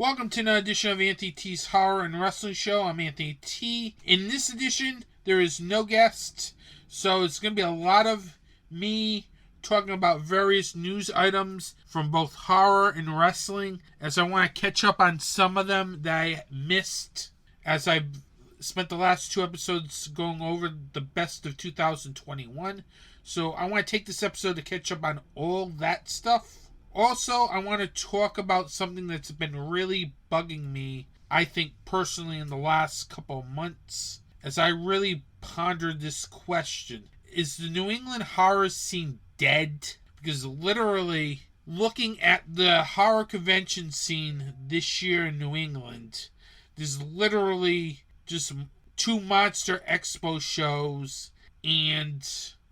Welcome to another edition of Anthony T's Horror and Wrestling Show. I'm Anthony T. In this edition, there is no guest, so it's going to be a lot of me talking about various news items from both horror and wrestling, as I want to catch up on some of them that I missed, as I've spent the last two episodes going over the best of 2021. So I want to take this episode to catch up on all that stuff. Also, I want to talk about something that's been really bugging me, I think personally, in the last couple of months, as I really pondered this question. Is the New England horror scene dead? Because literally, looking at the horror convention scene this year in New England, there's literally just 2 Monster Expo shows and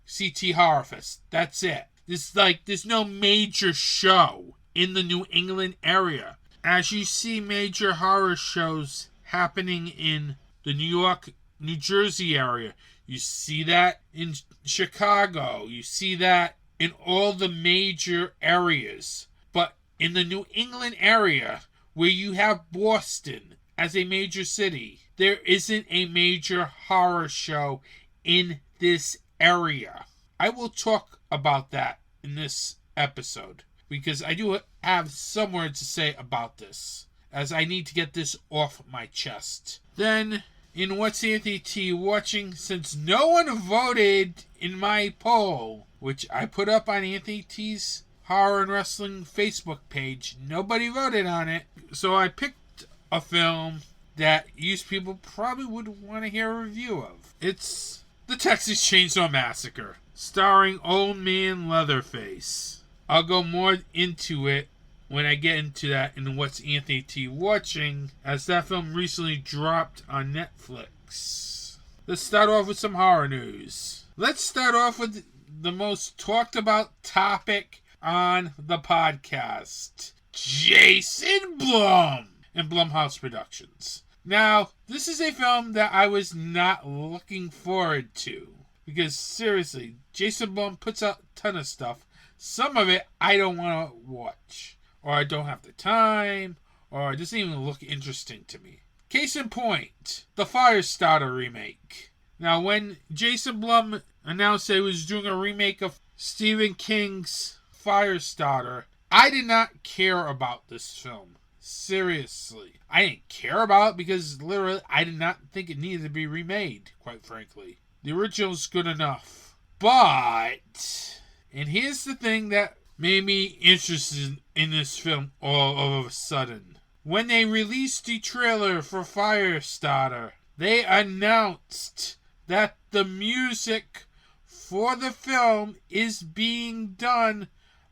CT Horror Fest. That's it. There's no major show in the New England area. As you see major horror shows happening in the New York, New Jersey area, you see that in Chicago, you see that in all the major areas. But in the New England area, where you have Boston as a major city, there isn't a major horror show in this area. I will talk about that in this episode, because I do have some words to say about this, as I need to get this off my chest. Then, in What's Anthony T Watching, since no one voted in my poll, which I put up on Anthony T's Horror and Wrestling Facebook page, nobody voted on it, so I picked a film that you people probably would want to hear a review of. It's the Texas Chainsaw Massacre, starring Old Man Leatherface. I'll go more into it when I get into that in What's Anthony T Watching, as that film recently dropped on Netflix. Let's start off with some horror news. Let's start off with the most talked about topic on the podcast: Jason Blum and Blumhouse Productions. Now, this is a film that I was not looking forward to, because seriously, Jason Blum puts out a ton of stuff. Some of it I don't want to watch, or I don't have the time, or it doesn't even look interesting to me. Case in point, the Firestarter remake. Now, when Jason Blum announced that he was doing a remake of Stephen King's Firestarter, I did not care about this film. Seriously. I didn't care about it because literally I did not think it needed to be remade, quite frankly. The original's good enough. But, and here's the thing that made me interested in this film all of a sudden. When they released the trailer for Firestarter, they announced that the music for the film is being done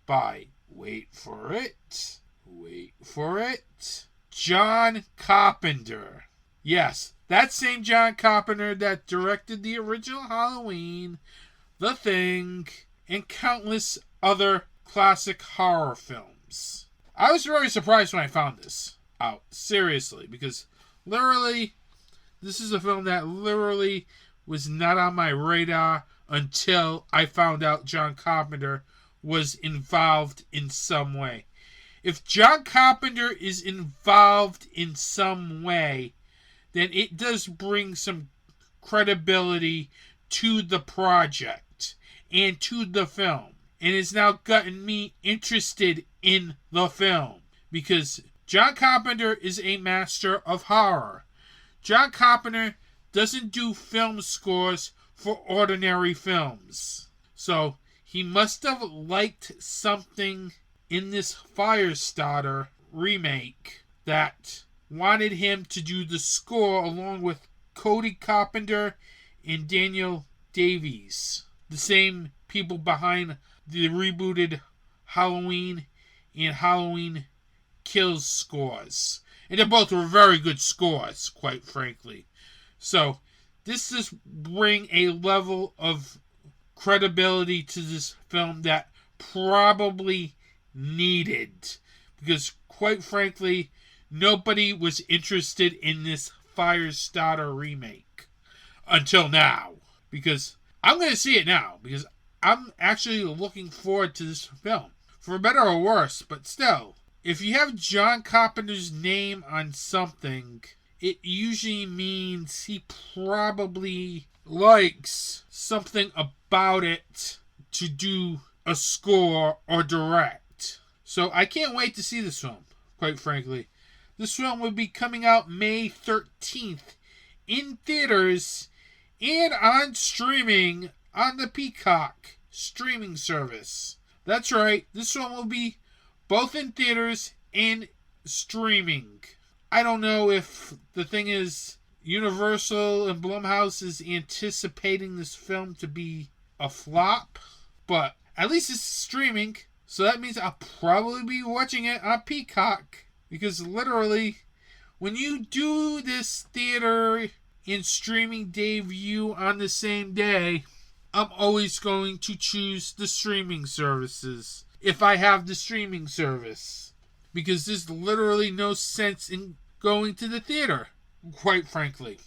by, wait for it, John Carpenter. Yes, that same John Carpenter that directed the original Halloween, The Thing, and countless other classic horror films. I was very surprised when I found this out, seriously, because literally, this is a film that literally was not on my radar until I found out John Carpenter was involved in some way. If John Carpenter is involved in some way, then it does bring some credibility to the project and to the film. And it's now gotten me interested in the film, because John Carpenter is a master of horror. John Carpenter doesn't do film scores for ordinary films. So he must have liked something in this Firestarter remake that wanted him to do the score along with Cody Carpenter and Daniel Davies, the same people behind the rebooted Halloween and Halloween Kills scores. And they both were very good scores, quite frankly. So this just bring a level of credibility to this film that probably needed, because quite frankly, nobody was interested in this Firestarter remake until now, because I'm going to see it now, because I'm actually looking forward to this film, for better or worse, but still, if you have John Carpenter's name on something, it usually means he probably likes something about it to do a score or direct. So I can't wait to see this film, quite frankly. This film will be coming out May 13th in theaters and on streaming on the Peacock streaming service. That's right, this one will be both in theaters and streaming. I don't know if the thing is Universal and Blumhouse is anticipating this film to be a flop, but at least it's streaming, so that means I'll probably be watching it on Peacock, because literally, when you do this theater and streaming debut on the same day, I'm always going to choose the streaming services if I have the streaming service, because there's literally no sense in going to the theater, quite frankly.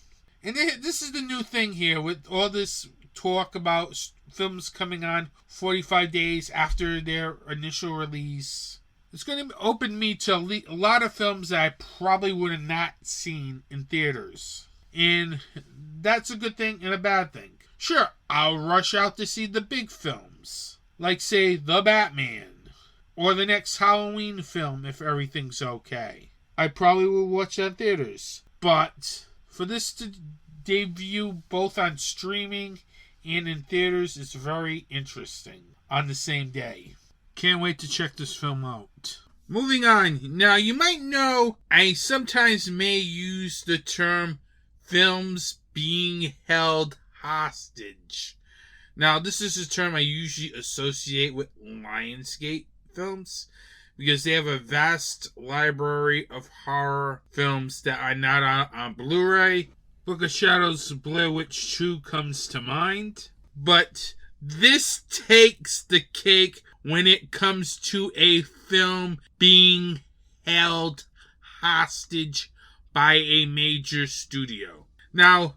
And this is the new thing here with all this talk about films coming on 45 days after their initial release. It's going to open me to a lot of films that I probably would have not seen in theaters. And that's a good thing and a bad thing. Sure, I'll rush out to see the big films, like, say, The Batman, or the next Halloween film if everything's okay. I probably will watch that in theaters. But for this to debut both on streaming and in theaters is very interesting on the same day. Can't wait to check this film out. Moving on. Now, you might know I sometimes may use the term films being held hostage. Now, this is a term I usually associate with Lionsgate films, because they have a vast library of horror films that are not on Blu-ray. Book of Shadows, Blair Witch 2 comes to mind. But this takes the cake when it comes to a film being held hostage by a major studio. Now,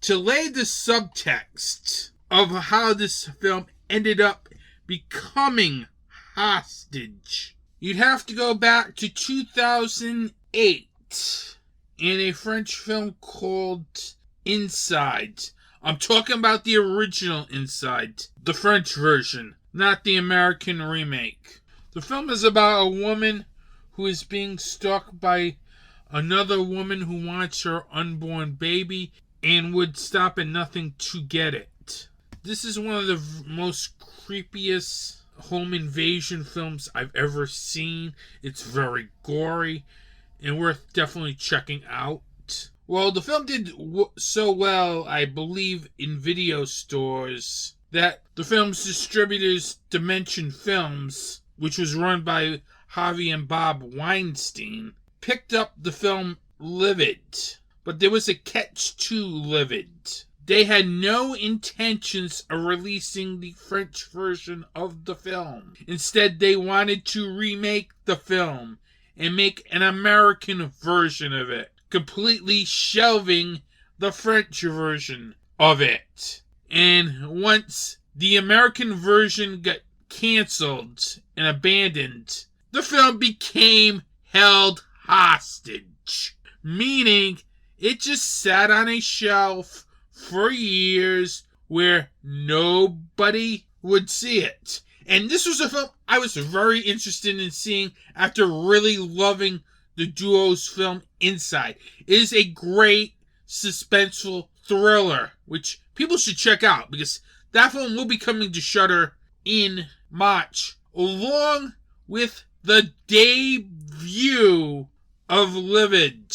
to lay the subtext of how this film ended up becoming hostage, you'd have to go back to 2008 in a French film called Inside. I'm talking about the original Inside, the French version, not the American remake. The film is about a woman who is being stalked by another woman who wants her unborn baby and would stop at nothing to get it. This is one of the most creepiest home invasion films I've ever seen. It's very gory and worth definitely checking out. Well, the film did so well, I believe, in video stores that the film's distributors, Dimension Films, which was run by Harvey and Bob Weinstein, picked up the film Livid. But there was a catch to Livid. They had no intentions of releasing the French version of the film. Instead, they wanted to remake the film and make an American version of it, completely shelving the French version of it. And once the American version got canceled and abandoned, the film became held hostage, meaning it just sat on a shelf for years where nobody would see it. And this was a film I was very interested in seeing after really loving the duo's film Inside. It is a great suspenseful thriller, which people should check out, because that film will be coming to Shudder in March, along with the debut of Livid.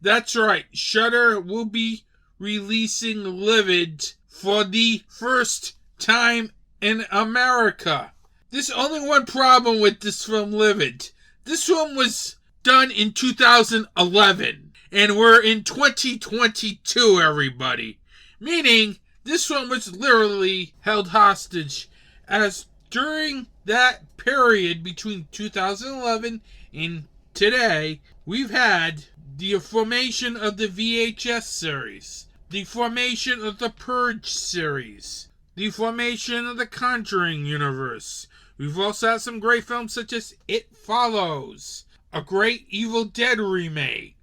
That's right, Shudder will be releasing Livid for the first time in America. There's only one problem with this film, Livid. This film was done in 2011, and we're in 2022, everybody. Meaning, this film was literally held hostage, as during that period between 2011 and today, we've had the formation of the VHS series, the formation of the Purge series, the formation of the Conjuring universe. We've also had some great films such as It Follows, a great Evil Dead remake,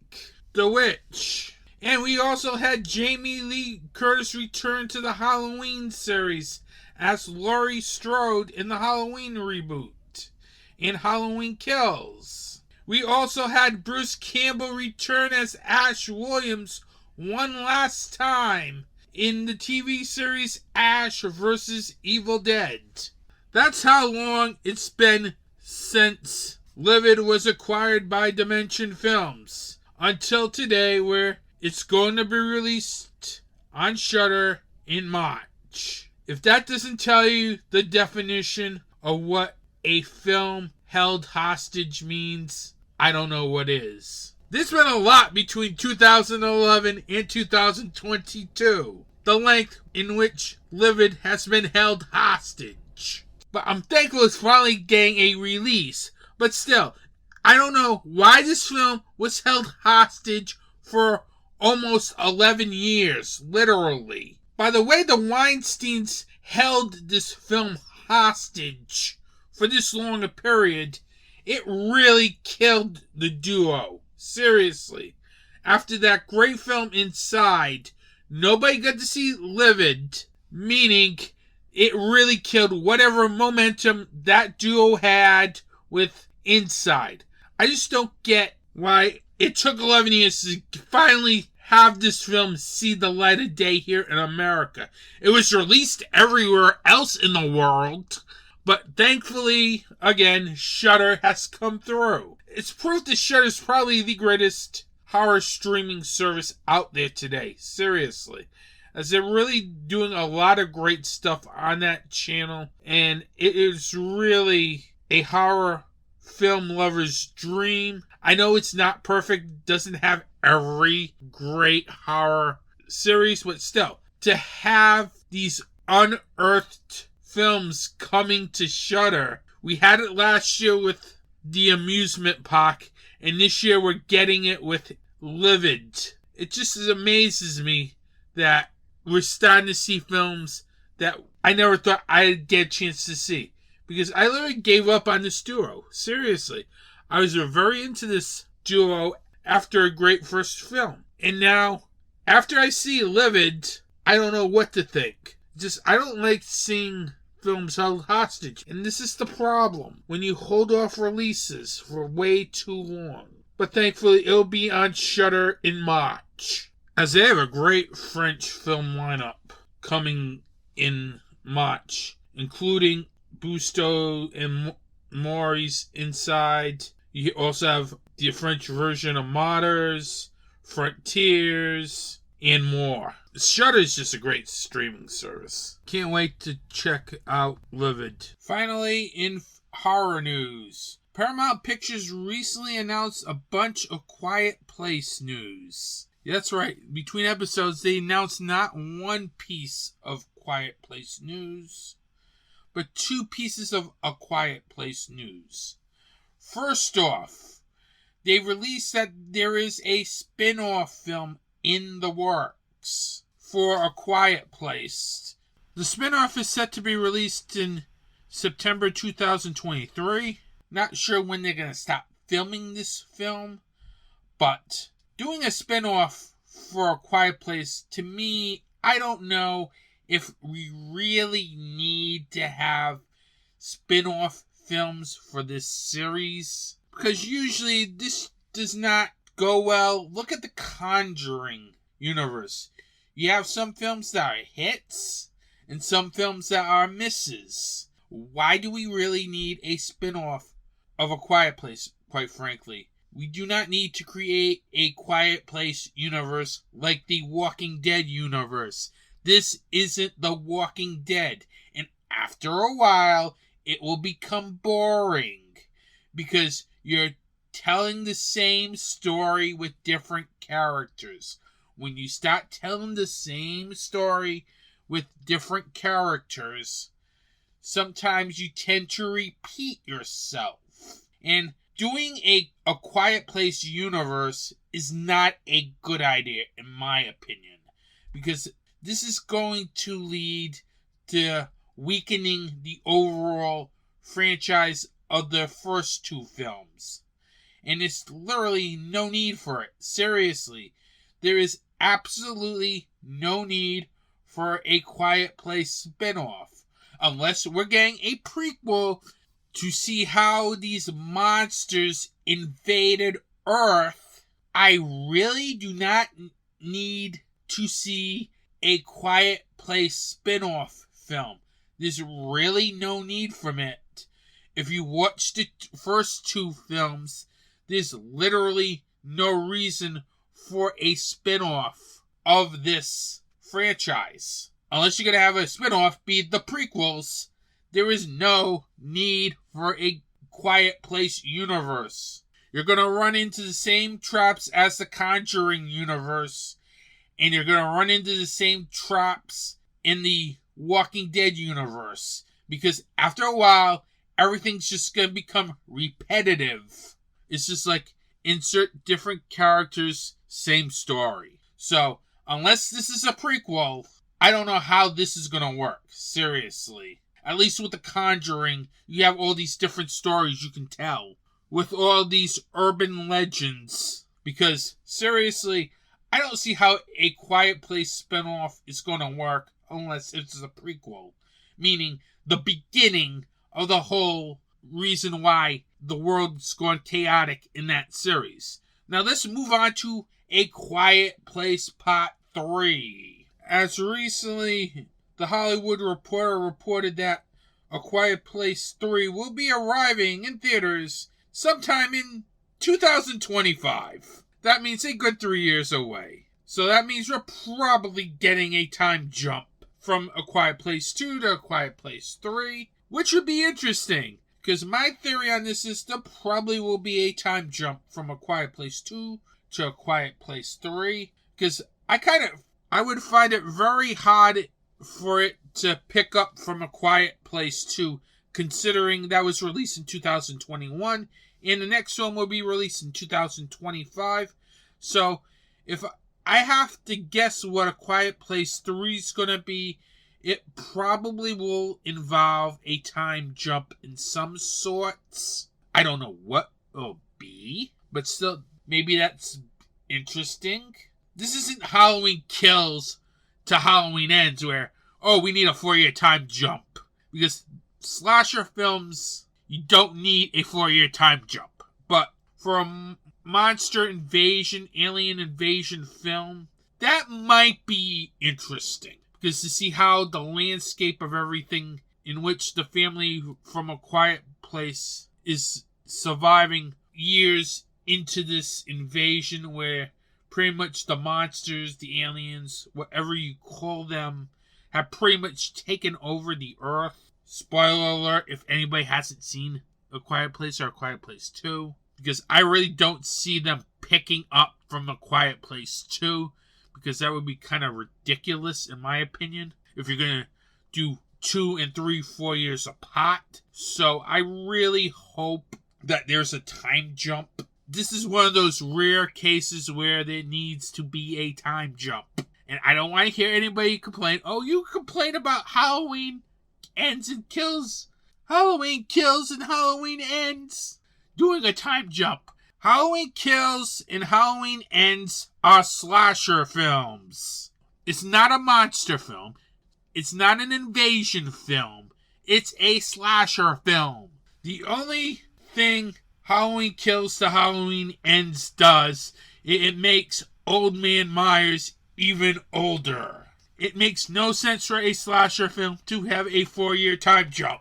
The Witch. And we also had Jamie Lee Curtis return to the Halloween series as Laurie Strode in the Halloween reboot in Halloween Kills. We also had Bruce Campbell return as Ash Williams one last time in the TV series Ash vs. Evil Dead. That's how long it's been since Livid was acquired by Dimension Films, until today, where it's going to be released on Shudder in March. If that doesn't tell you the definition of what a film held hostage means, I don't know what is. There's been a lot between 2011 and 2022, the length in which Livid has been held hostage. But I'm thankful it's finally getting a release. But still, I don't know why this film was held hostage for almost 11 years, literally. By the way, the Weinsteins held this film hostage for this long a period, it really killed the duo. Seriously. After that great film Inside, nobody got to see Livid, meaning it really killed whatever momentum that duo had with Inside. I just don't get why it took 11 years to finally have this film see the light of day here in America. It was released everywhere else in the world, but thankfully, again, Shudder has come through. It's proof that Shudder is probably the greatest horror streaming service out there today. Seriously. As they're really doing a lot of great stuff on that channel, and it is really a horror film lover's dream. I know it's not perfect, doesn't have every great horror series, but still, to have these unearthed films coming to Shudder. We had it last year with The Amusement Park, and this year we're getting it with Livid. It just amazes me that we're starting to see films that I never thought I'd get a chance to see. Because I literally gave up on this duo. Seriously. I was very into this duo after a great first film. And now, after I see Livid, I don't know what to think. I don't like seeing films held hostage. And this is the problem when you hold off releases for way too long. But thankfully, it'll be on Shudder in March, as they have a great French film lineup coming in March, including Busto and Maury's Inside. You also have the French version of Martyrs, Frontiers, and more. Shudder is just a great streaming service. Can't wait to check out Livid. Finally, in horror news, Paramount Pictures recently announced a bunch of Quiet Place news. That's right. Between episodes, they announced not one piece of Quiet Place news, but two pieces of A Quiet Place news. First off, they released that there is a spin-off film in the works for A Quiet Place. The spin-off is set to be released in September 2023. Not sure when they're going to stop filming this film, but doing a spin-off for A Quiet Place, to me, I don't know if we really need to have spin-off films for this series, because usually this does not go well. Look at the Conjuring universe. You have some films that are hits and some films that are misses. Why do we really need a spin-off of A Quiet Place, quite frankly? We do not need to create a Quiet Place universe like the Walking Dead universe. This isn't The Walking Dead. And after a while, it will become boring. Because you're telling the same story with different characters. When you start telling the same story with different characters, sometimes you tend to repeat yourself. And doing a Quiet Place universe is not a good idea, in my opinion. Because this is going to lead to weakening the overall franchise of the first two films. And there's literally no need for it. Seriously. There is absolutely no need for a Quiet Place spinoff. Unless we're getting a prequel to see how these monsters invaded Earth. I really do not need to see a Quiet Place spinoff film. There's really no need for it. If you watch the first two films, there's literally no reason for a spinoff of this franchise. Unless you're going to have a spinoff be the prequels, there is no need for a Quiet Place universe. You're going to run into the same traps as the Conjuring universe, and you're going to run into the same traps in the Walking Dead universe. Because after a while, everything's just going to become repetitive. It's just like insert different characters, same story. So, unless this is a prequel, I don't know how this is going to work. Seriously. At least with The Conjuring, you have all these different stories you can tell. With all these urban legends. Because, seriously, I don't see how a Quiet Place spinoff is going to work unless it's a prequel. Meaning, the beginning of the whole reason why the world's gone chaotic in that series. Now let's move on to A Quiet Place Part 3. As recently, The Hollywood Reporter reported that A Quiet Place 3 will be arriving in theaters sometime in 2025. That means a good 3 years away. So that means we're probably getting a time jump from A Quiet Place 2 to A Quiet Place 3, which would be interesting. Because my theory on this is there probably will be a time jump from A Quiet Place 2 to A Quiet Place 3. Because I would find it very hard for it to pick up from A Quiet Place 2, considering that was released in 2021, and the next film will be released in 2025. So, if I have to guess what A Quiet Place 3 is going to be, it probably will involve a time jump in some sorts. I don't know what it'll be, but still, maybe that's interesting. This isn't Halloween Kills to Halloween Ends where, oh, we need a 4-year time jump. Because slasher films, you don't need a 4-year time jump. But for a monster invasion, alien invasion film, that might be interesting. Because to see how the landscape of everything in which the family from A Quiet Place is surviving years into this invasion where pretty much the monsters, the aliens, whatever you call them, have pretty much taken over the earth. Spoiler alert if anybody hasn't seen A Quiet Place or A Quiet Place 2. Because I really don't see them picking up from A Quiet Place 2. Because that would be kind of ridiculous, in my opinion, if you're going to do 2 and 3, 4 years apart. So I really hope that there's a time jump. This is one of those rare cases where there needs to be a time jump. And I don't want to hear anybody complain, oh, you complain about Halloween ends and kills. Halloween kills and Halloween ends. Doing a time jump. Halloween Kills and Halloween Ends are slasher films. It's not a monster film. It's not an invasion film. It's a slasher film. The only thing Halloween Kills to Halloween Ends does, it makes Old Man Myers even older. It makes no sense for a slasher film to have a 4-year time jump.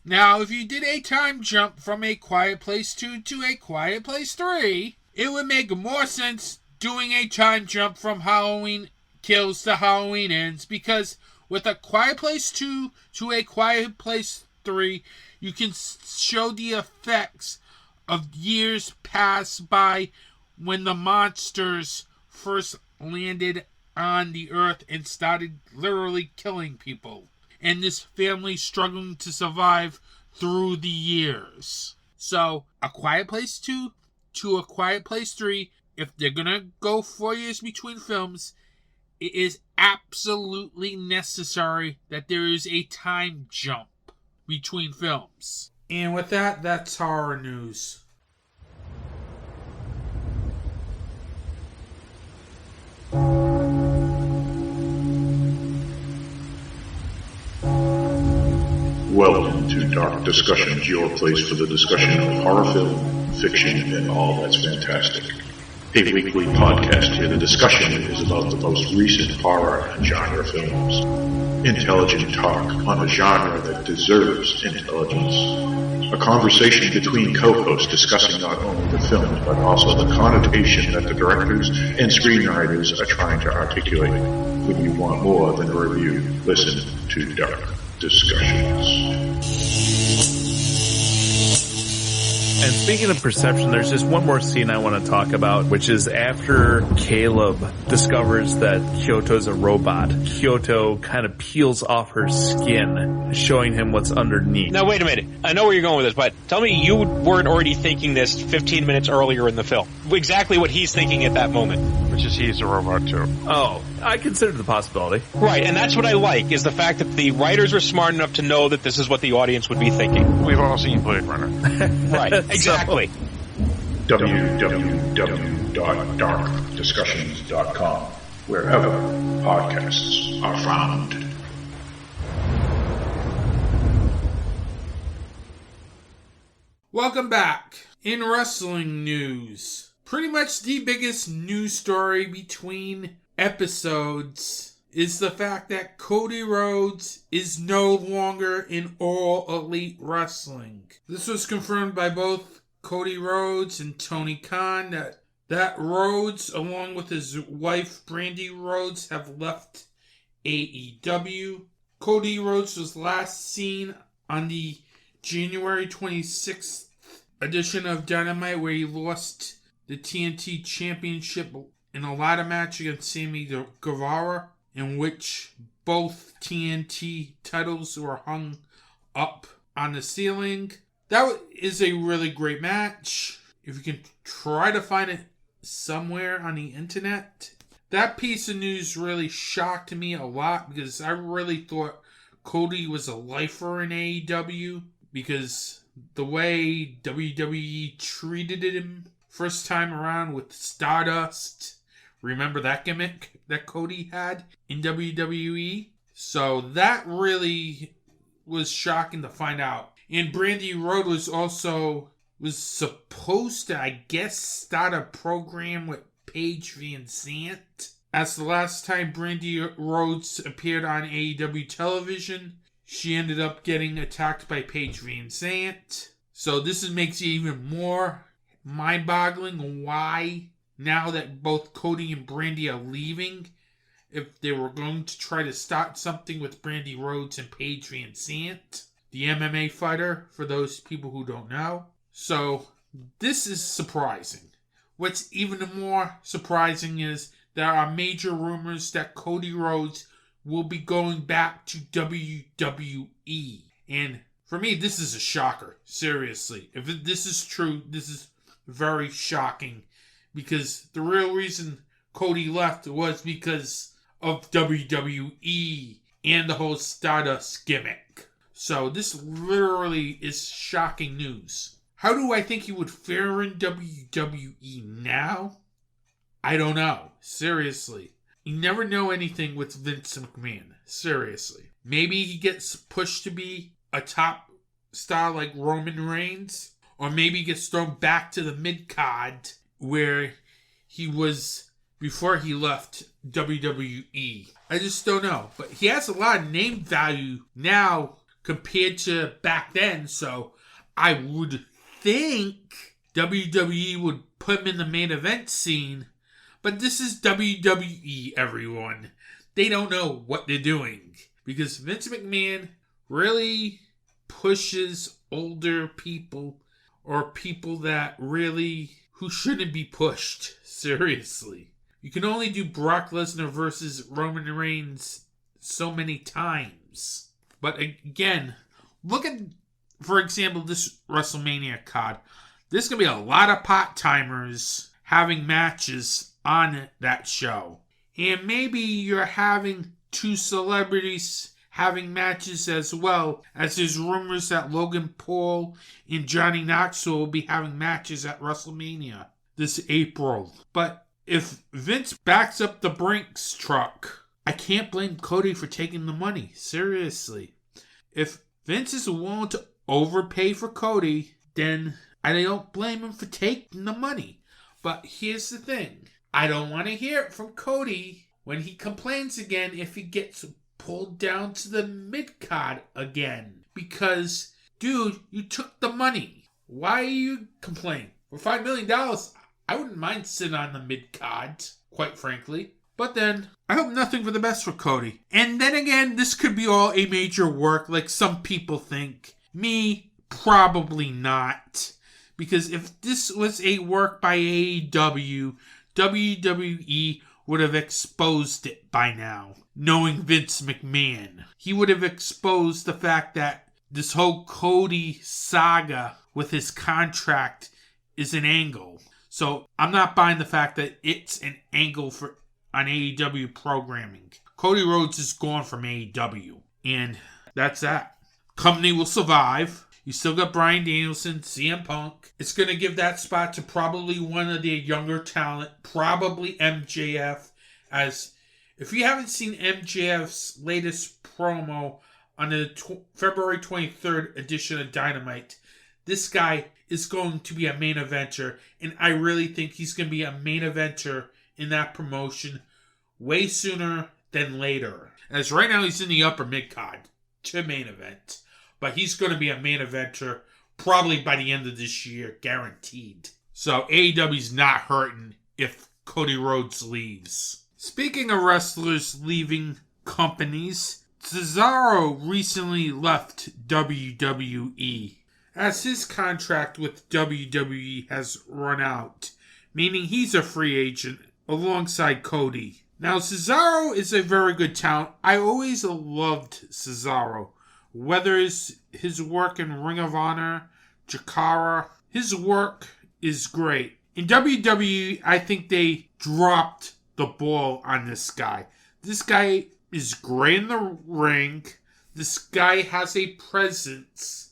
Now, if you did a time jump from A Quiet Place 2 to A Quiet Place 3, it would make more sense doing a time jump from Halloween Kills to Halloween Ends, because with A Quiet Place 2 to A Quiet Place 3, you can show the effects of years past by when the monsters first landed on the earth and started literally killing people. And this family struggling to survive through the years. So, A Quiet Place 2 to A Quiet Place 3, if they're gonna go 4 years between films, it is absolutely necessary that there is a time jump between films. And with that, that's horror news. Dark Discussions, your place for the discussion of horror film, fiction, and all that's fantastic. A weekly podcast where the discussion is about the most recent horror and genre films. Intelligent talk on a genre that deserves intelligence. A conversation between co-hosts discussing not only the film, but also the connotation that the directors and screenwriters are trying to articulate. When you want more than a review, listen to Dark Discussions. And speaking of perception, there's just one more scene I want to talk about, which is after Caleb discovers that Kyoto's a robot. Kyoto kind of peels off her skin, showing him what's underneath. Now, wait a minute. I know where you're going with this, but tell me you weren't already thinking this 15 minutes earlier in the film. Exactly what he's thinking at that moment. Which is he's a robot, too. Oh, I considered the possibility. Right, and that's what I like, is the fact that the writers were smart enough to know that this is what the audience would be thinking. We've all seen Blade Runner. Right, exactly. www.darkdiscussions.com, wherever podcasts are found. Welcome back. In wrestling news, pretty much the biggest news story between episodes is the fact that Cody Rhodes is no longer in All Elite Wrestling. This was confirmed by both Cody Rhodes and Tony Khan that Rhodes, along with his wife Brandy Rhodes, have left AEW. Cody Rhodes was last seen on the January 26th edition of Dynamite, where he lost the TNT Championship in a ladder match against Sammy Guevara, in which both TNT titles were hung up on the ceiling. That is a really great match. If you can try to find it somewhere on the internet. That piece of news really shocked me a lot, because I really thought Cody was a lifer in AEW, because the way WWE treated him first time around with Stardust. Remember that gimmick that Cody had in WWE? So that really was shocking to find out. And Brandy Rhodes was supposed to, I guess, start a program with Paige Van Zandt. As the last time Brandy Rhodes appeared on AEW television, she ended up getting attacked by Paige Van Zandt. So this makes it even more mind-boggling why, now that both Cody and Brandy are leaving, if they were going to try to start something with Brandy Rhodes and Paige Van Zandt, the MMA fighter, for those people who don't know. So this is surprising. What's even more surprising is there are major rumors that Cody Rhodes will be going back to WWE. And for me, this is a shocker. Seriously. If this is true, this is very shocking. Because the real reason Cody left was because of WWE and the whole Stardust gimmick. So this literally is shocking news. How do I think he would fare in WWE now? I don't know. Seriously. You never know anything with Vince McMahon. Seriously. Maybe he gets pushed to be a top star like Roman Reigns. Or maybe he gets thrown back to the mid-card where he was before he left WWE. I just don't know. But he has a lot of name value now compared to back then. So I would think WWE would put him in the main event scene. But this is WWE, everyone. They don't know what they're doing. Because Vince McMahon really pushes older people or people that really, who shouldn't be pushed. Seriously. You can only do Brock Lesnar versus Roman Reigns so many times. But again, look at, for example, this WrestleMania card. There's going to be a lot of part-timers having matches on that show. And maybe you're having two celebrities having matches as well, as there's rumors that Logan Paul and Johnny Knoxville will be having matches at WrestleMania this April. But if Vince backs up the Brinks truck, I can't blame Cody for taking the money. Seriously. If Vince is willing to overpay for Cody, then I don't blame him for taking the money. But here's the thing. I don't want to hear it from Cody when he complains again if he gets pulled down to the mid-card again. Because, dude, you took the money. Why are you complaining? For $5 million, I wouldn't mind sitting on the mid-card, quite frankly. But then, I hope nothing for the best for Cody. And then again, this could be all a major work like some people think. Me, probably not. Because if this was a work by AEW, WWE would have exposed it by now. Knowing Vince McMahon. He would have exposed the fact that this whole Cody saga with his contract is an angle. So I'm not buying the fact that it's an angle on AEW programming. Cody Rhodes is gone from AEW. And that's that. Company will survive. You still got Bryan Danielson, CM Punk. It's going to give that spot to probably one of their younger talent, probably MJF. As if you haven't seen MJF's latest promo on the February 23rd edition of Dynamite, this guy is going to be a main eventer, and I really think he's going to be a main eventer in that promotion way sooner than later. As right now he's in the upper mid-card to main event. But he's going to be a main eventer probably by the end of this year, guaranteed. So AEW's not hurting if Cody Rhodes leaves. Speaking of wrestlers leaving companies, Cesaro recently left WWE, as his contract with WWE has run out, meaning he's a free agent alongside Cody. Now, Cesaro is a very good talent. I always loved Cesaro. Whether it's his work in Ring of Honor, Jakara, his work is great. In WWE, I think they dropped the ball on this guy. This guy is great in the ring. This guy has a presence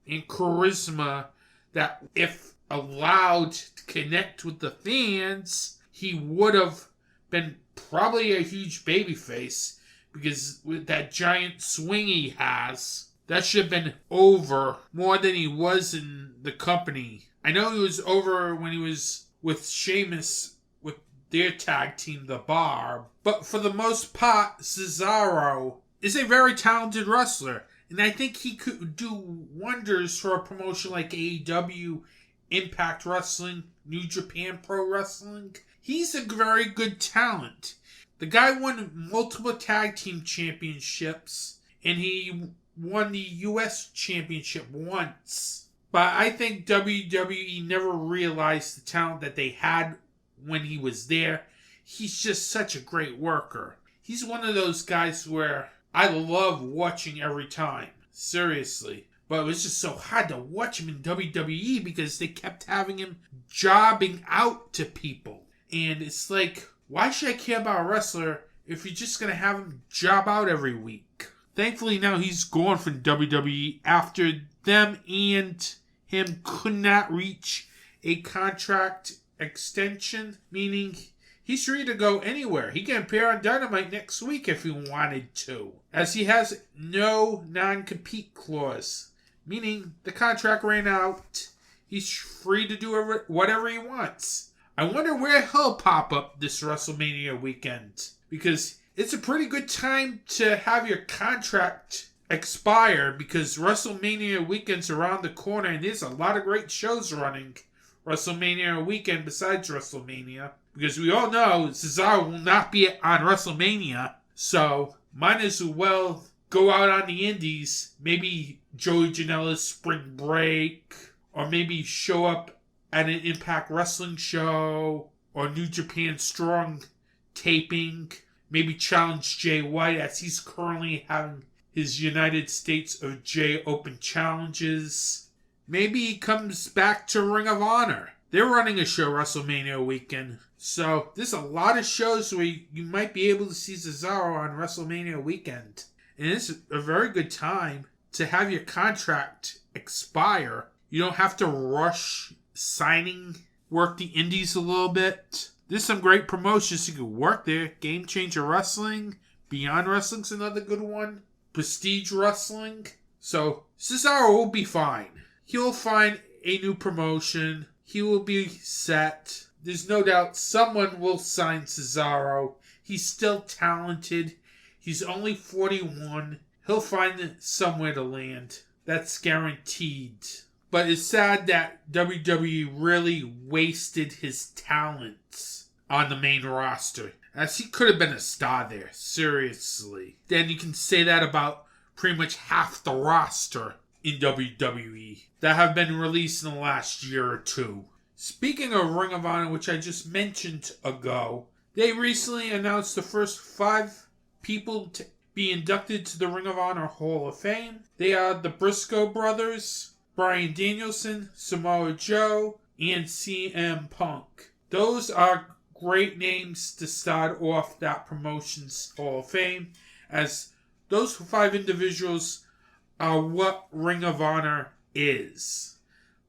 and charisma that, if allowed to connect with the fans, he would have been probably a huge babyface. Because with that giant swing he has, that should have been over more than he was in the company. I know he was over when he was with Sheamus with their tag team, The Bar. But for the most part, Cesaro is a very talented wrestler. And I think he could do wonders for a promotion like AEW, Impact Wrestling, New Japan Pro Wrestling. He's a very good talent. The guy won multiple tag team championships, and he won the U.S. championship once. But I think WWE never realized the talent that they had when he was there. He's just such a great worker. He's one of those guys where I love watching every time. Seriously. But it was just so hard to watch him in WWE because they kept having him jobbing out to people. And it's like, why should I care about a wrestler if you're just going to have him job out every week? Thankfully, now he's gone from WWE after them and him could not reach a contract extension, meaning he's free to go anywhere. He can appear on Dynamite next week if he wanted to, as he has no non-compete clause, meaning the contract ran out. He's free to do whatever he wants. I wonder where he'll pop up this WrestleMania weekend, because it's a pretty good time to have your contract expire, because WrestleMania weekend's around the corner and there's a lot of great shows running WrestleMania weekend besides WrestleMania, because we all know Cesaro will not be on WrestleMania, so might as well go out on the indies, maybe Joey Janela's Spring Break, or maybe show up at an Impact Wrestling show, or New Japan Strong taping. Maybe challenge Jay White, as he's currently having his United States of J Open challenges. Maybe he comes back to Ring of Honor. They're running a show WrestleMania weekend. So there's a lot of shows where you might be able to see Cesaro on WrestleMania weekend. And it's a very good time to have your contract expire. You don't have to rush signing, work the indies a little bit. There's some great promotions you could work there. Game Changer Wrestling, Beyond Wrestling's another good one. Prestige Wrestling. So Cesaro will be fine. He'll find a new promotion. He will be set. There's no doubt someone will sign Cesaro. He's still talented. He's only 41. He'll find somewhere to land. That's guaranteed. But it's sad that WWE really wasted his talents on the main roster, as he could have been a star there, seriously. Then you can say that about pretty much half the roster in WWE that have been released in the last year or two. Speaking of Ring of Honor, which I just mentioned ago, they recently announced the first 5 people to be inducted to the Ring of Honor Hall of Fame. They are the Briscoe brothers, Bryan Danielson, Samoa Joe, and CM Punk. Those are great names to start off that promotion's Hall of Fame, as those 5 individuals are what Ring of Honor is.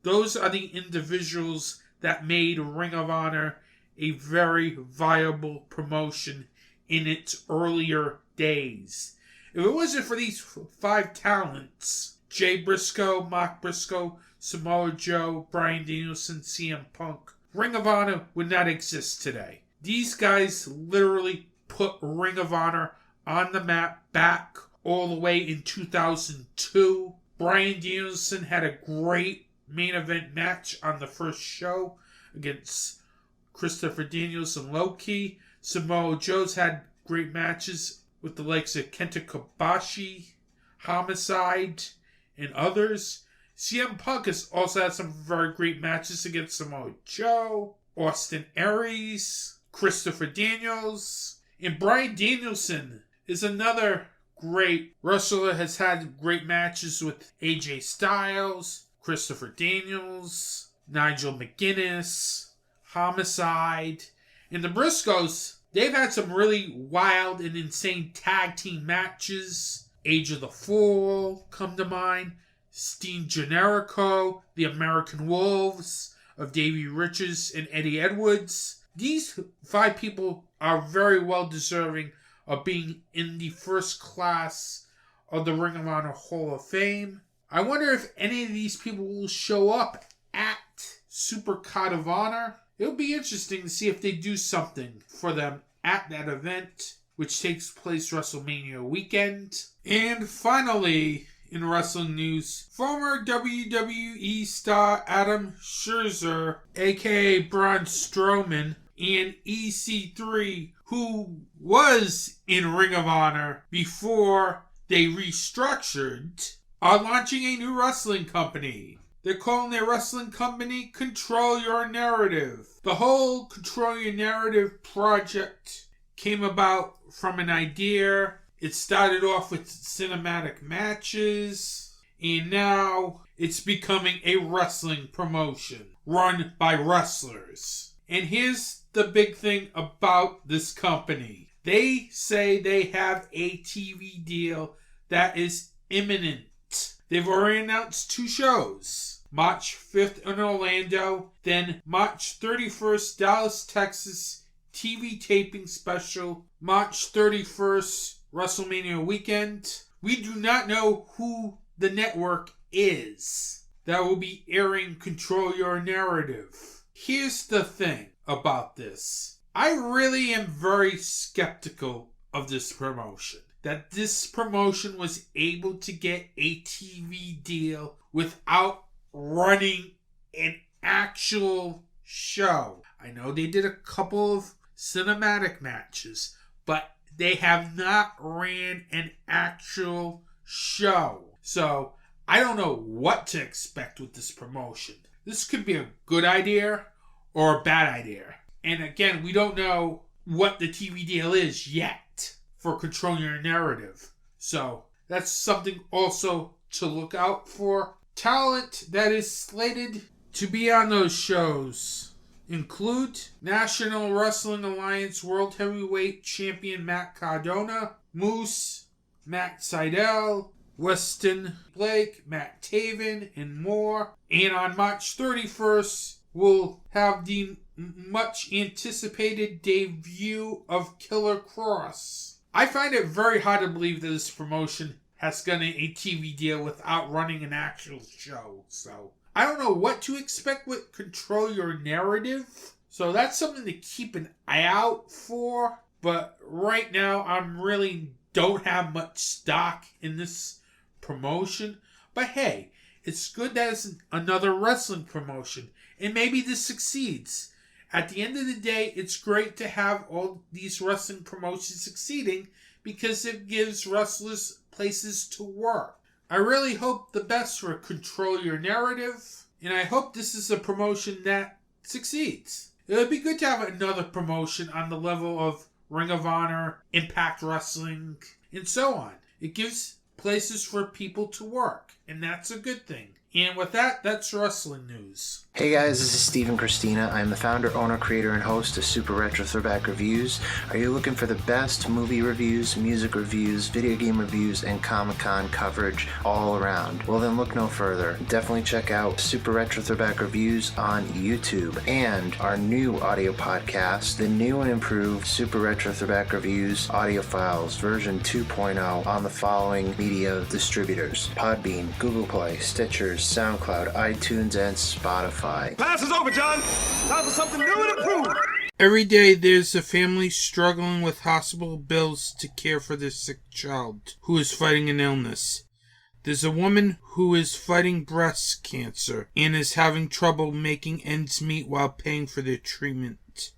Those are the individuals that made Ring of Honor a very viable promotion in its earlier days. If it wasn't for these 5 talents, Jay Briscoe, Mark Briscoe, Samoa Joe, Bryan Danielson, CM Punk, Ring of Honor would not exist today. These guys literally put Ring of Honor on the map back all the way in 2002. Bryan Danielson had a great main event match on the first show against Christopher Daniels and Low-Ki. Samoa Joe's had great matches with the likes of Kenta Kobashi, Homicide, and others. CM Punk has also had some very great matches against Samoa Joe, Austin Aries, Christopher Daniels, and Bryan Danielson is another great wrestler, has had great matches with AJ Styles, Christopher Daniels, Nigel McGuinness, Homicide, and the Briscoes. They've had some really wild and insane tag team matches. Age of the Fool come to mind. Steen Generico, the American Wolves of Davey Richards and Eddie Edwards. These 5 people are very well deserving of being in the first class of the Ring of Honor Hall of Fame. I wonder if any of these people will show up at Super Card of Honor. It'll be interesting to see if they do something for them at that event, which takes place WrestleMania weekend. And finally, in wrestling news, former WWE star Adam Scherzer, aka Braun Strowman, and EC3, who was in Ring of Honor before they restructured, are launching a new wrestling company. They're calling their wrestling company Control Your Narrative. The whole Control Your Narrative project came about from an idea. It started off with cinematic matches, and now it's becoming a wrestling promotion run by wrestlers. And here's the big thing about this company. They say they have a TV deal that is imminent. They've already announced 2 shows. March 5th in Orlando, then March 31st, Dallas, Texas, TV taping special. March 31st, WrestleMania weekend. We do not know who the network is that will be airing Control Your Narrative. Here's the thing about this. I really am very skeptical of this promotion. That this promotion was able to get a TV deal without running an actual show. I know they did a couple of cinematic matches, but they have not ran an actual show. So I don't know what to expect with this promotion. This could be a good idea or a bad idea. And again, we don't know what the TV deal is yet for Control Your Narrative. So that's something also to look out for. Talent that is slated to be on those shows include National Wrestling Alliance World Heavyweight Champion Matt Cardona, Moose, Matt Sydal, Weston Blake, Matt Taven, and more. And on March 31st, we'll have the much anticipated debut of Killer Cross. I find it very hard to believe that this promotion has gotten a TV deal without running an actual show. So I don't know what to expect with Control Your Narrative. So that's something to keep an eye out for. But right now, I'm really don't have much stock in this promotion. But hey, it's good that it's another wrestling promotion. And maybe this succeeds. At the end of the day, it's great to have all these wrestling promotions succeeding because it gives wrestlers places to work. I really hope the best for Control Your Narrative. And I hope this is a promotion that succeeds. It would be good to have another promotion on the level of Ring of Honor, Impact Wrestling, and so on. It gives places for people to work, and that's a good thing. And with that, that's wrestling news. Hey guys, this is Steve and Christina. I'm the founder, owner, creator, and host of Super Retro Throwback Reviews. Are you looking for the best movie reviews, music reviews, video game reviews, and Comic-Con coverage all around? Well then look no further. Definitely check out Super Retro Throwback Reviews on YouTube and our new audio podcast, the new and improved Super Retro Throwback Reviews audio files version 2.0 on the following media distributors: Podbean, Google Play, Stitcher, SoundCloud, iTunes, and Spotify. Class is over, John. Time for something new and improved. Every day there's a family struggling with hospital bills to care for their sick child who is fighting an illness. There's a woman who is fighting breast cancer and is having trouble making ends meet while paying for their treatment.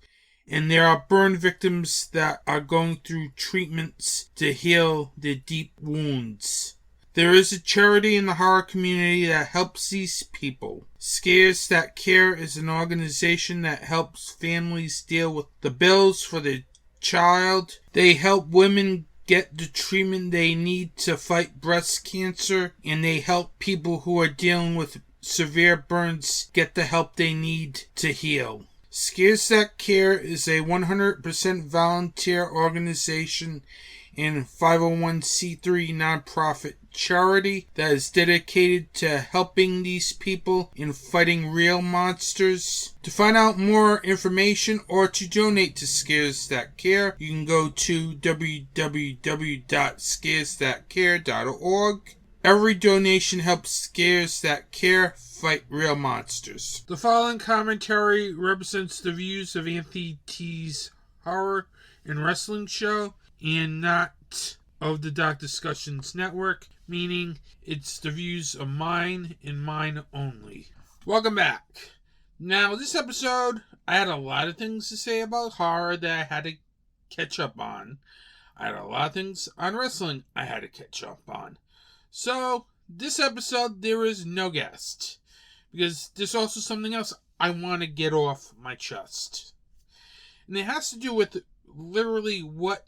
And there are burn victims that are going through treatments to heal their deep wounds. There is a charity in the horror community that helps these people. Scares That Care is an organization that helps families deal with the bills for their child. They help women get the treatment they need to fight breast cancer, and they help people who are dealing with severe burns get the help they need to heal. Scares That Care is a 100% volunteer organization and 501c3 nonprofit charity that is dedicated to helping these people in fighting real monsters. To find out more information or to donate to Scares That Care, you can go to www.scaresthatcare.org. Every donation helps Scares That Care fight real monsters. The following commentary represents the views of Anthony T's Horror and Wrestling Show and not of the Dark Discussions Network, meaning it's the views of mine and mine only. Welcome back. Now, this episode, I had a lot of things to say about horror that I had to catch up on. I had a lot of things on wrestling I had to catch up on. So, this episode, there is no guest, because there's also something else I want to get off my chest. And it has to do with literally what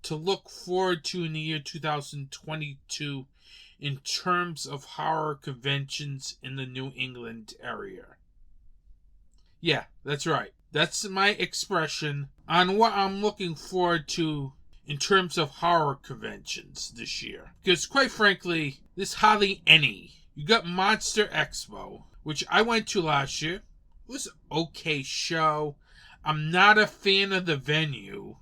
to look forward to in the year 2022 in terms of horror conventions in the New England area. Yeah, that's right. That's my expression on what I'm looking forward to in terms of horror conventions this year. Because quite frankly, there's hardly any. You got Monster Expo, which I went to last year. It was an okay show. I'm not a fan of the venue.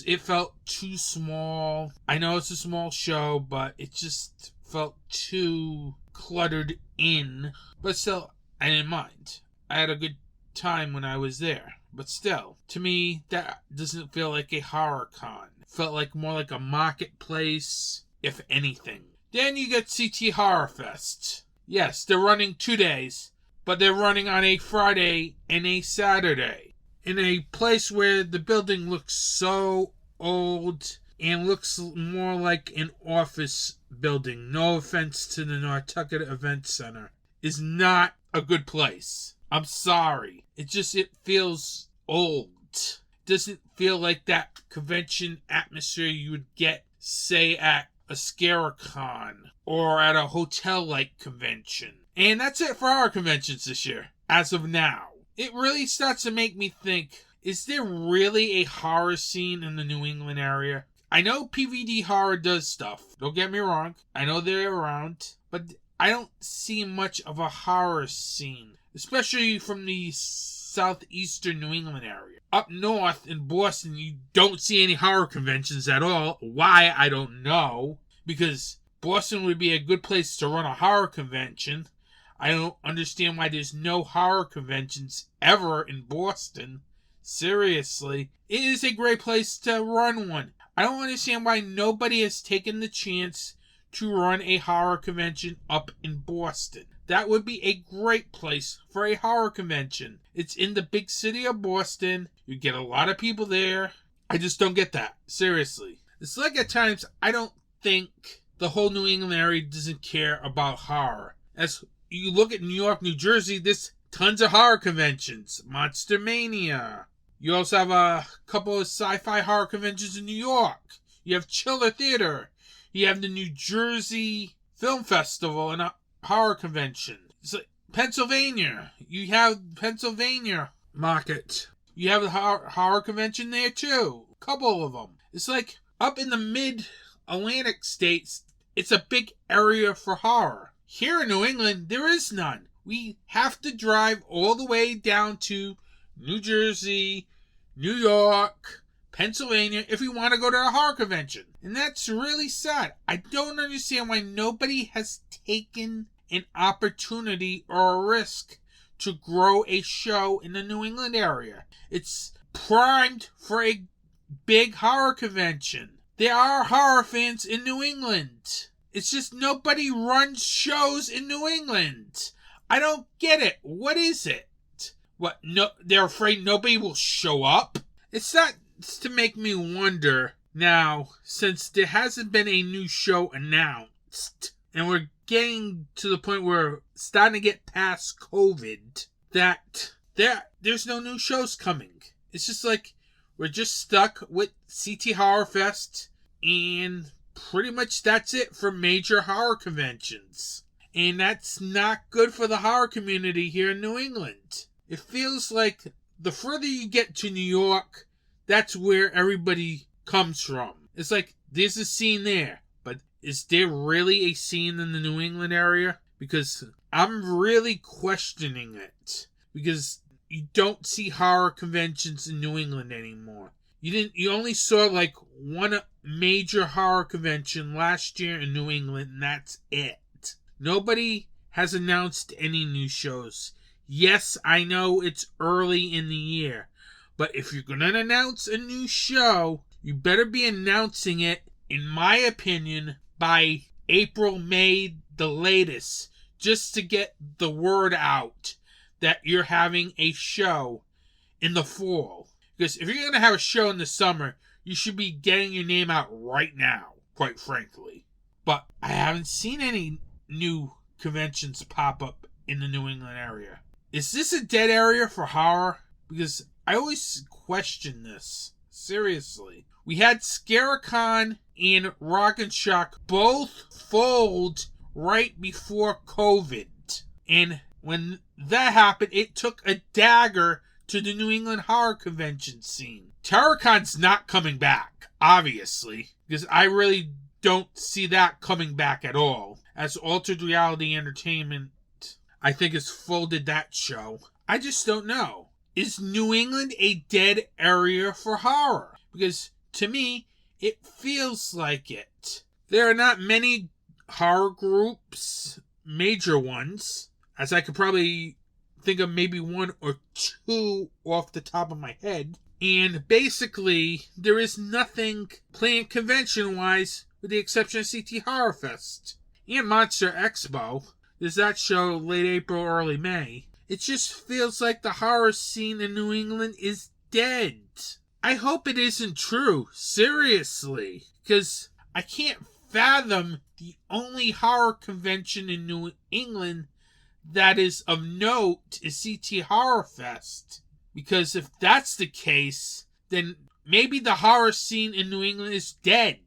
It felt too small. I know it's a small show, but it just felt too cluttered in. But still, I didn't mind. I had a good time when I was there. But still, to me, that doesn't feel like a horror con. It felt like more like a marketplace, if anything. Then you get CT Horror Fest. Yes, they're running 2 days, but they're running on a Friday and a Saturday. In a place where the building looks so old and looks more like an office building. No offense to the Nantucket Event Center. Is not a good place. I'm sorry. It feels old. It doesn't feel like that convention atmosphere you would get, say, at a Scaricon or at a hotel-like convention. And that's it for our conventions this year, as of now. It really starts to make me think, is there really a horror scene in the New England area? I know PVD Horror does stuff. Don't get me wrong. I know they're around. But I don't see much of a horror scene. Especially from the southeastern New England area. Up north in Boston, you don't see any horror conventions at all. Why, I don't know. Because Boston would be a good place to run a horror convention. I don't understand why there's no horror conventions ever in Boston. Seriously, it is a great place to run one. I don't understand why nobody has taken the chance to run a horror convention up in Boston. That would be a great place for a horror convention. It's in the big city of Boston. You get a lot of people there. I just don't get that. Seriously. It's like at times I don't think the whole New England area doesn't care about horror. As you look at New York, New Jersey, there's tons of horror conventions. Monster Mania. You also have a couple of sci-fi horror conventions in New York. You have Chiller Theater. You have the New Jersey Film Festival and a horror convention. It's like Pennsylvania. You have Pennsylvania Market. You have the horror convention there too. A couple of them. It's like up in the mid-Atlantic states, it's a big area for horror. Here in New England, there is none. We have to drive all the way down to New Jersey, New York, Pennsylvania, if we want to go to a horror convention. And that's really sad. I don't understand why nobody has taken an opportunity or a risk to grow a show in the New England area. It's primed for a big horror convention. There are horror fans in New England. It's just nobody runs shows in New England. I don't get it. What is it? What? No, they're afraid nobody will show up? It's to make me wonder now, since there hasn't been a new show announced, and we're getting to the point where we're starting to get past COVID, that there's no new shows coming. It's just like we're just stuck with CT Horror Fest, and pretty much that's it for major horror conventions. And that's not good for the horror community here in New England. It feels like the further you get to New York, that's where everybody comes from. It's like there's a scene there, but is there really a scene in the New England area? Because I'm really questioning it. Because you don't see horror conventions in New England anymore. You only saw like one major horror convention last year in New England, and that's it. Nobody has announced any new shows. Yes, I know it's early in the year, but if you're going to announce a new show, you better be announcing it, in my opinion, by April, May, the latest, just to get the word out that you're having a show in the fall. Because if you're going to have a show in the summer, you should be getting your name out right now, quite frankly. But I haven't seen any new conventions pop up in the New England area. Is this a dead area for horror? Because I always question this. Seriously. We had Scaricon and Rock and Shock both fold right before COVID. And when that happened, it took a dagger to the New England horror convention scene. Terracon's not coming back, obviously, because I really don't see that coming back at all. As Altered Reality Entertainment, I think, has folded that show. I just don't know. Is New England a dead area for horror? Because to me, it feels like it. There are not many horror groups, major ones, as I could probably think of maybe one or two off the top of my head. And basically, there is nothing planned convention-wise with the exception of CT Horror Fest. And Monster Expo. There's that show late April, early May. It just feels like the horror scene in New England is dead. I hope it isn't true. Seriously. Because I can't fathom the only horror convention in New England that is of note is CT Horror Fest. Because if that's the case, then maybe the horror scene in New England is dead.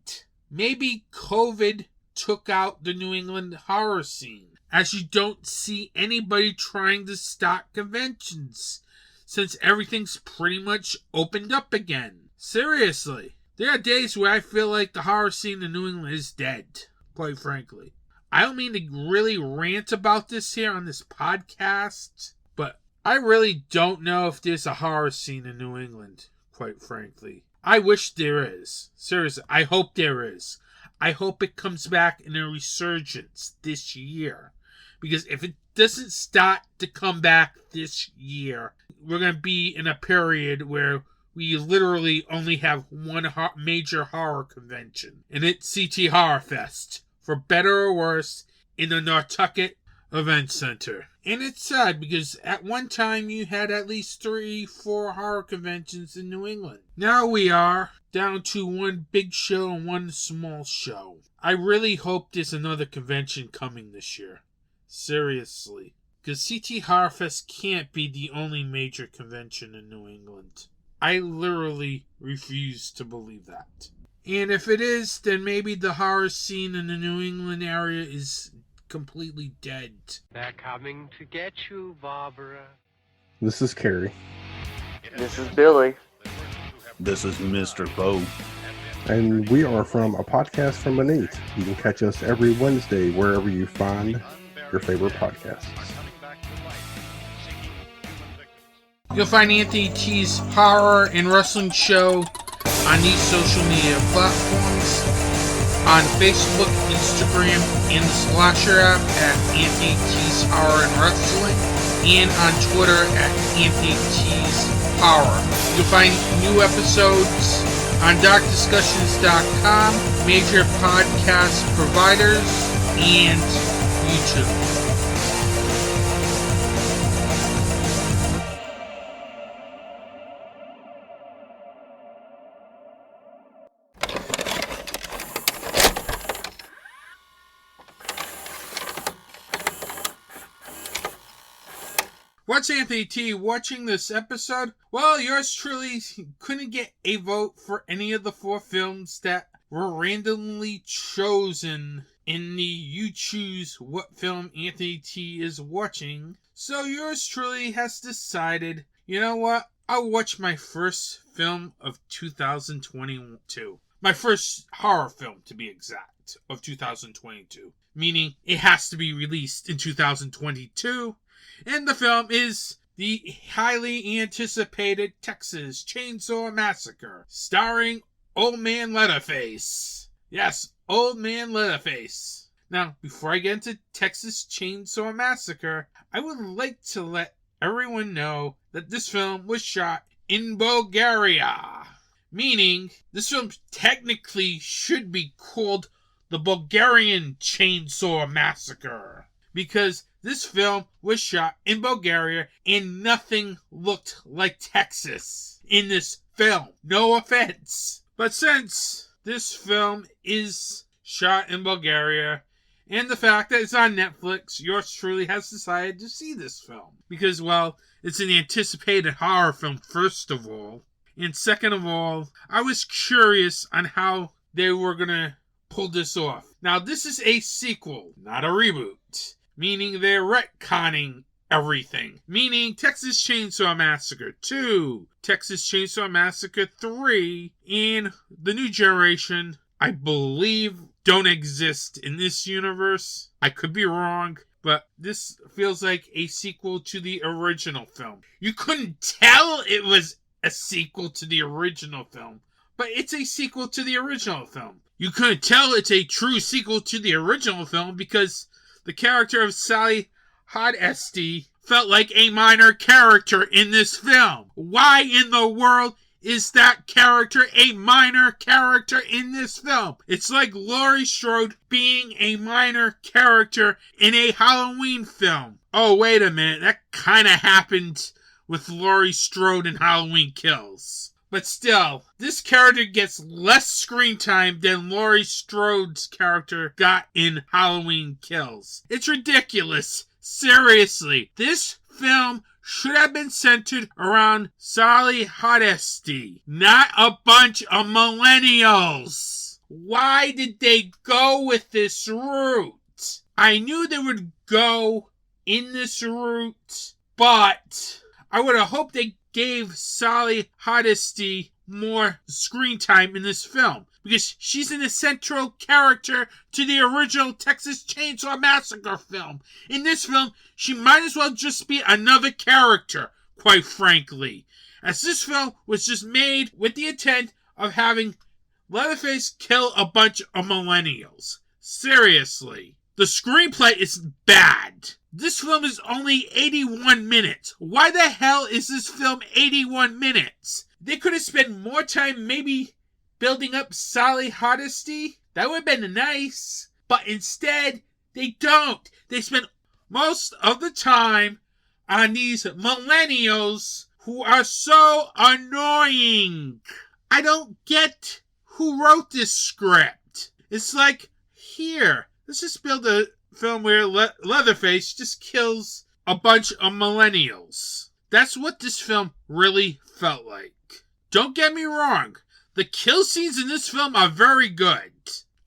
Maybe COVID took out the New England horror scene, as you don't see anybody trying to start conventions, since everything's pretty much opened up again. Seriously. There are days where I feel like the horror scene in New England is dead, quite frankly. I don't mean to really rant about this here on this podcast, but I really don't know if there's a horror scene in New England, quite frankly. I wish there is. Seriously, I hope there is. I hope it comes back in a resurgence this year. Because if it doesn't start to come back this year, we're going to be in a period where we literally only have one major horror convention. And it's CT Horror Fest, for better or worse, in the Nantucket Event Center. And it's sad because at one time you had at least 3-4 horror conventions in New England. Now we are down to one big show and one small show. I really hope there's another convention coming this year. Seriously. Because CT Horror Fest can't be the only major convention in New England. I literally refuse to believe that. And if it is, then maybe the horror scene in the New England area is completely dead. They're coming to get you, Barbara. This is Carrie. This is Billy. This is Mr. Bo. And we are from A Podcast from Beneath. You can catch us every Wednesday wherever you find your favorite podcasts. You'll find Anthony T's horror and wrestling show on these social media platforms. On Facebook, Instagram, and the Slasher app at Anthony T's Horror and Wrestling. And on Twitter at Anthony T's Horror. You'll find new episodes on DarkDiscussions.com, major podcast providers, and YouTube. What's Anthony T watching this episode? Well, yours truly couldn't get a vote for any of the 4 films that were randomly chosen in the You Choose What Film Anthony T is watching. So yours truly has decided, you know what? I'll watch my first film of 2022. My first horror film, to be exact, of 2022. Meaning, it has to be released in 2022. And the film is the highly anticipated Texas Chainsaw Massacre, starring Old Man Leatherface. Yes, Old Man Leatherface. Now, before I get into Texas Chainsaw Massacre, I would like to let everyone know that this film was shot in Bulgaria. Meaning, this film technically should be called the Bulgarian Chainsaw Massacre. Because this film was shot in Bulgaria and nothing looked like Texas in this film. No offense. But since this film is shot in Bulgaria and the fact that it's on Netflix, yours truly has decided to see this film. Because, well, it's an anticipated horror film, first of all. And second of all, I was curious on how they were going to pull this off. Now, this is a sequel, not a reboot. Meaning they're retconning everything. Meaning Texas Chainsaw Massacre 2, Texas Chainsaw Massacre 3, and the new generation, I believe, don't exist in this universe. I could be wrong, but this feels like a sequel to the original film. You couldn't tell it was a sequel to the original film, but it's a sequel to the original film. You couldn't tell it's a true sequel to the original film because the character of Sally Hardesty felt like a minor character in this film. Why in the world is that character a minor character in this film? It's like Laurie Strode being a minor character in a Halloween film. Oh, wait a minute. That kind of happened with Laurie Strode in Halloween Kills. But still, this character gets less screen time than Laurie Strode's character got in Halloween Kills. It's ridiculous. Seriously, this film should have been centered around Sally Hardesty, not a bunch of millennials. Why did they go with this route? I knew they would go in this route, but I would have hoped they gave Sally Hardesty more screen time in this film because she's an essential character to the original Texas Chainsaw Massacre film. In this film, she might as well just be another character, quite frankly, as this film was just made with the intent of having Leatherface kill a bunch of millennials. Seriously. The screenplay is bad. This film is only 81 minutes. Why the hell is this film 81 minutes? They could have spent more time maybe building up Sally Hardesty. That would have been nice. But instead, they don't. They spend most of the time on these millennials who are so annoying. I don't get who wrote this script. It's like, here, let's just build a film where Leatherface just kills a bunch of millennials. That's what this film really felt like. Don't get me wrong. The kill scenes in this film are very good.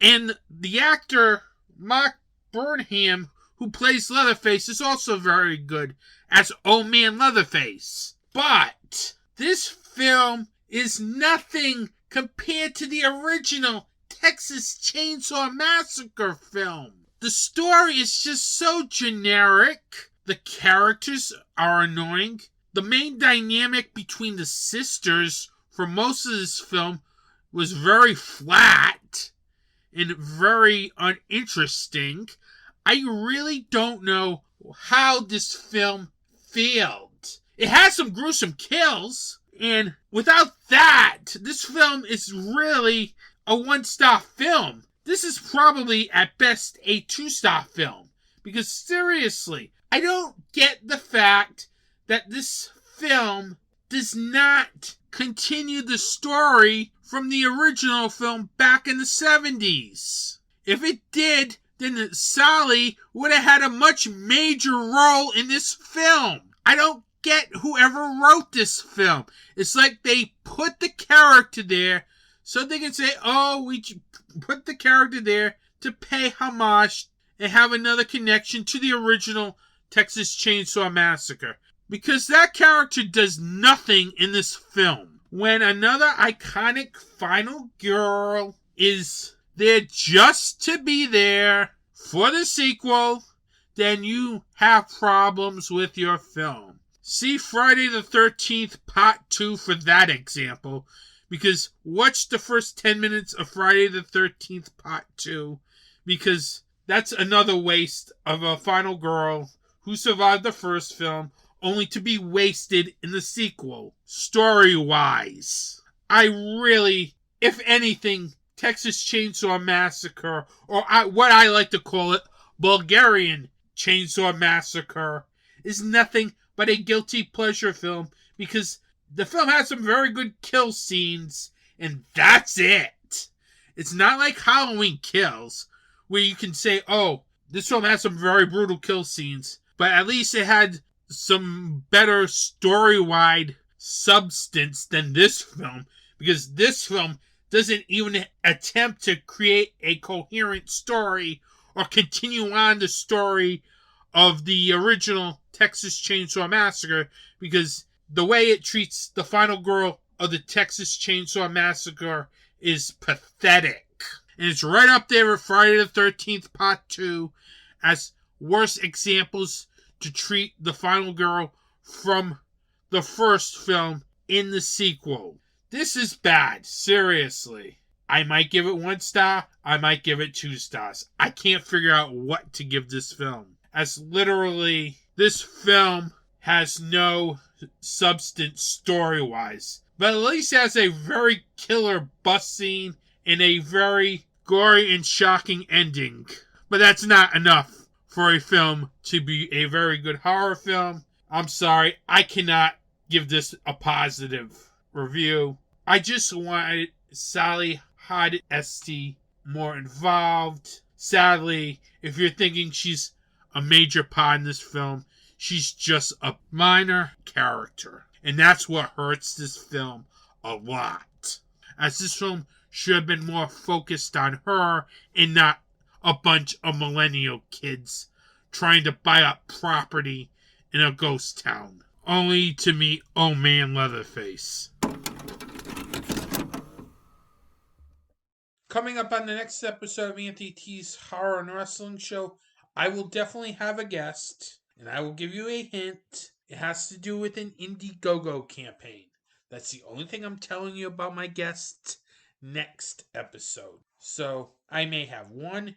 And the actor, Mark Burnham, who plays Leatherface, is also very good as Old Man Leatherface. But this film is nothing compared to the original Texas Chainsaw Massacre film. The story is just so generic. The characters are annoying. The main dynamic between the sisters for most of this film was very flat and very uninteresting. I really don't know how this film failed. It has some gruesome kills, and without that, this film is really a one-star film. This is probably at best a two-star film. Because seriously, I don't get the fact that this film does not continue the story from the original film back in the 70s. If it did, then Sally would have had a much major role in this film. I don't get whoever wrote this film. It's like they put the character there so they can say, oh, we put the character there to pay homage and have another connection to the original Texas Chainsaw Massacre. Because that character does nothing in this film. When another iconic final girl is there just to be there for the sequel, then you have problems with your film. See Friday the 13th Part 2 for that example. Because watch the first 10 minutes of Friday the 13th Part 2. Because that's another waste of a final girl who survived the first film only to be wasted in the sequel. Story-wise, I really, if anything, Texas Chainsaw Massacre, or what I like to call it, Bulgarian Chainsaw Massacre, is nothing but a guilty pleasure film because the film has some very good kill scenes, and that's it. It's not like Halloween Kills, where you can say, oh, this film has some very brutal kill scenes, but at least it had some better story-wide substance than this film, because this film doesn't even attempt to create a coherent story or continue on the story of the original Texas Chainsaw Massacre, because the way it treats the final girl of the Texas Chainsaw Massacre is pathetic. And it's right up there with Friday the 13th Part 2 as worst examples to treat the final girl from the first film in the sequel. This is bad, seriously. I might give it 1 star, I might give it 2 stars. I can't figure out what to give this film. As literally, this film has no substance story-wise. But at least it has a very killer bust scene and a very gory and shocking ending. But that's not enough for a film to be a very good horror film. I'm sorry, I cannot give this a positive review. I just wanted Sally Hardesty more involved. Sadly, if you're thinking she's a major part in this film, she's just a minor character. And that's what hurts this film a lot. As this film should have been more focused on her and not a bunch of millennial kids trying to buy up property in a ghost town, only to meet Old Man Leatherface. Coming up on the next episode of Anthony T's Horror and Wrestling Show, I will definitely have a guest, and I will give you a hint. It has to do with an Indiegogo campaign. That's the only thing I'm telling you about my guest, next episode. So I may have one.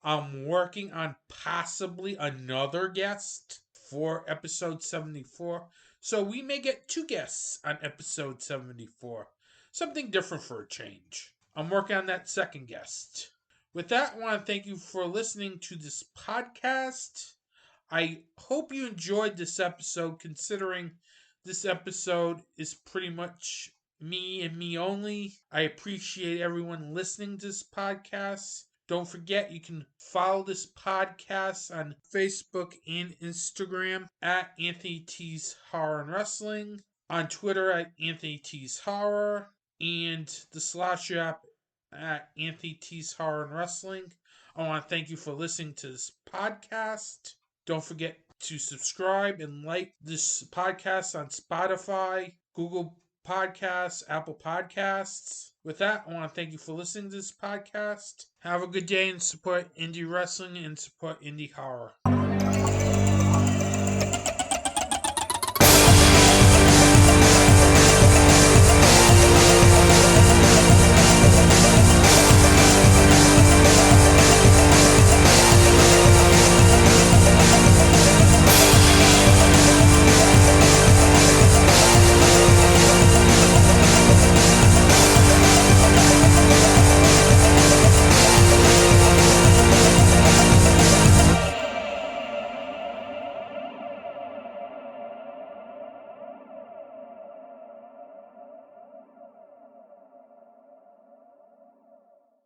I'm working on possibly another guest for episode 74. So we may get 2 guests on episode 74. Something different for a change. I'm working on that second guest. With that, I want to thank you for listening to this podcast. I hope you enjoyed this episode, considering this episode is pretty much me and me only. I appreciate everyone listening to this podcast. Don't forget, you can follow this podcast on Facebook and Instagram at Anthony T's Horror and Wrestling, on Twitter at Anthony T's Horror, and the Slash app at Anthony T's Horror and Wrestling. I want to thank you for listening to this podcast. Don't forget to subscribe and like this podcast on Spotify, Google Podcasts, Apple Podcasts. With that, I want to thank you for listening to this podcast. Have a good day and support indie wrestling and support indie horror.